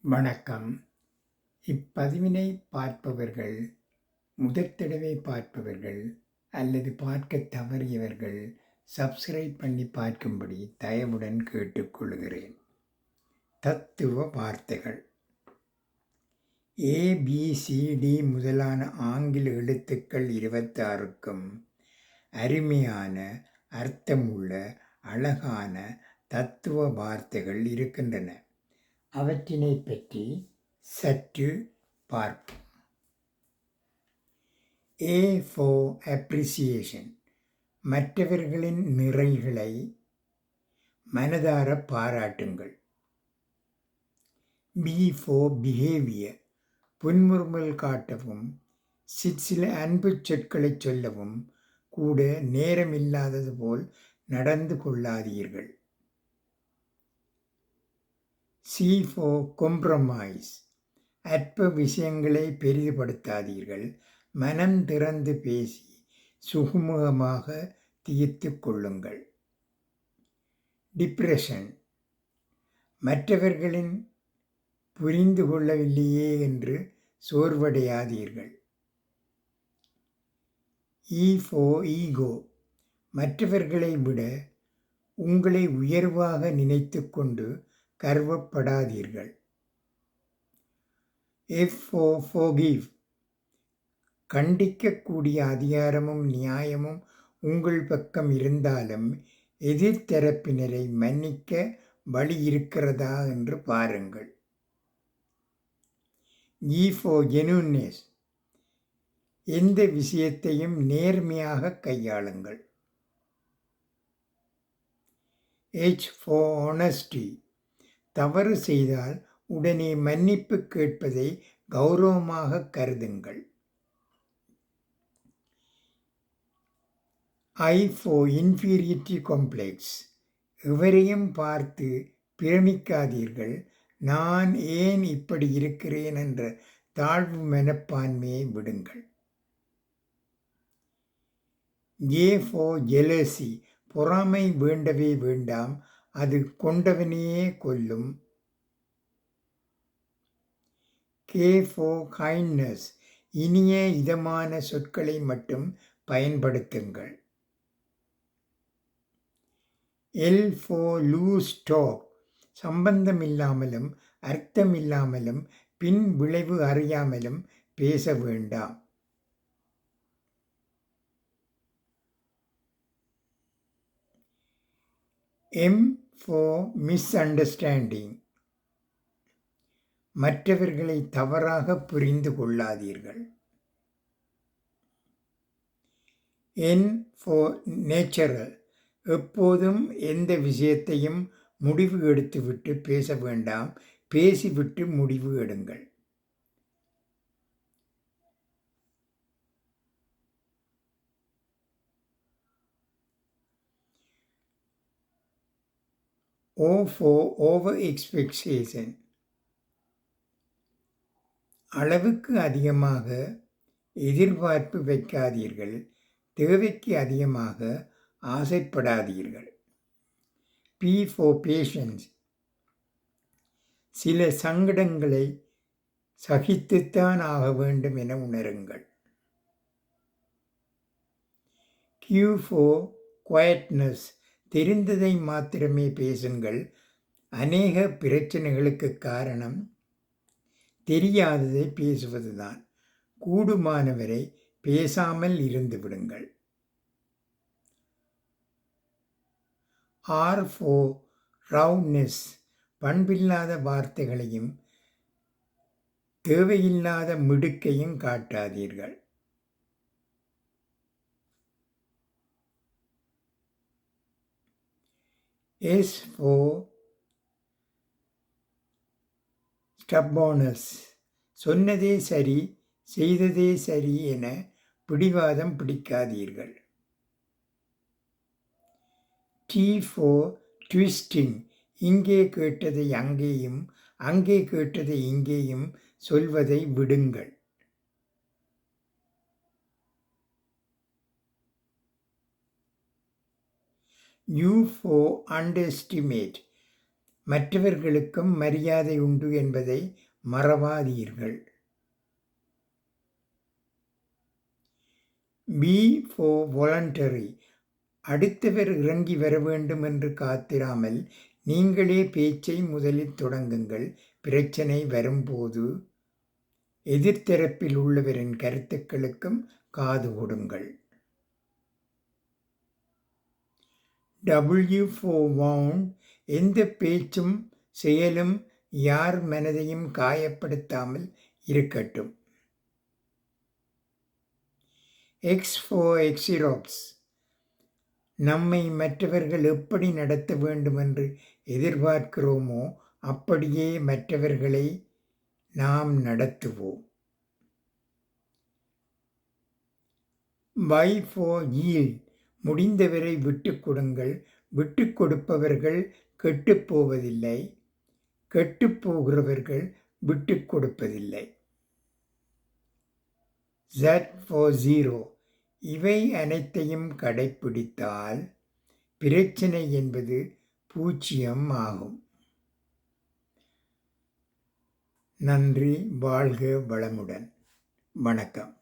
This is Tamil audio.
வணக்கம். இப்பதிவினை பார்ப்பவர்கள், முதற் தடவை பார்ப்பவர்கள் அல்லது பார்க்கத் தவறியவர்கள் சப்ஸ்கிரைப் பண்ணி பார்க்கும்படி தயவுடன் கேட்டுக்கொள்கிறேன். தத்துவ வார்த்தைகள். ABCD முதலான ஆங்கில எழுத்துக்கள் 26க்கும் அருமையான, அர்த்தமுள்ள, அழகான தத்துவ வார்த்தைகள் இருக்கின்றன. அவற்றினை பற்றி சற்று பார்ப்போம். A for appreciation. மற்றவர்களின் நிறைகளை மனதார பாராட்டுங்கள். B for behavior. புன்முறுவல் காட்டவும், சில அன்பு சொற்களை சொல்லவும் கூட நேரமில்லாதது போல் நடந்து கொள்ளாதீர்கள். C for compromise. அற்ப விஷயங்களை பெரிதுபடுத்தாதீர்கள். மனம் திறந்து பேசி சுகமுகமாக தீர்த்து கொள்ளுங்கள். டிப்ரெஷன். மற்றவர்களின் புரிந்து கொள்ளவில்லையே என்று சோர்வடையாதீர்கள். E for ego. மற்றவர்களை விட உங்களை உயர்வாக நினைத்து கொண்டு கர்வப்படாதீர்கள். F for forgive. கண்டிக்கக்கூடிய அதிகாரமும் நியாயமும் உங்கள் பக்கம் இருந்தாலும் எதிர்த்தரப்பினரை மன்னிக்க வழி இருக்கிறதா என்று பாருங்கள். E for genuineness. எந்த விஷயத்தையும் நேர்மையாக கையாளுங்கள். H for honesty. தவறு செய்தால் உடனே மன்னிப்பு கேட்பதை கௌரவமாக கருதுங்கள். I for inferiority complex. எவரையும் பார்த்து பிரமிக்காதீர்கள். நான் ஏன் இப்படி இருக்கிறேன் என்ற தாழ்வு மனப்பான்மையை விடுங்கள். A for jealousy. பொறாமை வேண்டவே வேண்டாம், அது கொண்டவனையே கொல்லும். K for kindness. இனிய இதமான சொற்களை மட்டும் பயன்படுத்துங்கள். L for loose talk. சம்பந்தமில்லாமலும் அர்த்தமில்லாமலும் பின் விளைவு அறியாமலும் பேச வேண்டாம். M for misunderstanding. மற்றவர்களை தவறாக புரிந்து கொள்ளாதீர்கள். N for natural. எப்போதும் எந்த விஷயத்தையும் முடிவு எடுத்துவிட்டு பேச வேண்டாம், பேசிவிட்டு முடிவு எடுங்கள். O for over expectation. அளவுக்கு அதிகமாக எதிர்பார்ப்பு வைக்காதீர்கள், தேவைக்கு அதிகமாக ஆசைப்படாதீர்கள். P for patience. சில சங்கடங்களை சகித்துத்தான் ஆக வேண்டும் என உணருங்கள். Q for quietness. தெரிந்ததை மாத்திரமே பேசுங்கள். அநேக பிரச்சனைகளுக்கு காரணம் தெரியாததை பேசுவதுதான். கூடுமானவரை பேசாமல் இருந்து விடுங்கள். R for roundness. பண்பில்லாத வார்த்தைகளையும் தேவையில்லாத மிடுக்கையும் காட்டாதீர்கள். S for stubbornness. சொன்னதே சரி, செய்ததே சரி என பிடிவாதம் பிடிக்காதீர்கள். T for twisting. இங்கே கேட்டதை அங்கேயும், அங்கே கேட்டதை இங்கேயும் சொல்வதை விடுங்கள். U for underestimate. மற்றவர்களுக்கும் மரியாதை உண்டு என்பதை மறவாதீர்கள். B for voluntary. அடுத்தவர் இறங்கி வர வேண்டும் என்று காத்திராமல் நீங்களே பேச்சை முதலில் தொடங்குங்கள். பிரச்சனை வரும்போது எதிர்த்தரப்பில் உள்ளவரின் கருத்துக்களுக்கும் காது கொடுங்கள். W for wound. எந்த பேச்சும் செயலும் யார் மனதையும் காயப்படுத்தாமல் இருக்கட்டும். X for xerox. நம்மை மற்றவர்கள் எப்படி நடத்த வேண்டும் என்று எதிர்பார்க்கிறோமோ அப்படியே மற்றவர்களை நாம் நடத்துவோம். Y for yield. முடிந்தவரை விட்டுக் கொடுங்கள். விட்டுக் கொடுப்பவர்கள் கெட்டுப்போவதில்லை, கெட்டுப்போகிறவர்கள் விட்டுக் கொடுப்பதில்லை. Z for zero. இவை அனைத்தையும் கடைப்பிடித்தால் பிரச்சனை என்பது 0 ஆகும். நன்றி. வாழ்க வளமுடன். வணக்கம்.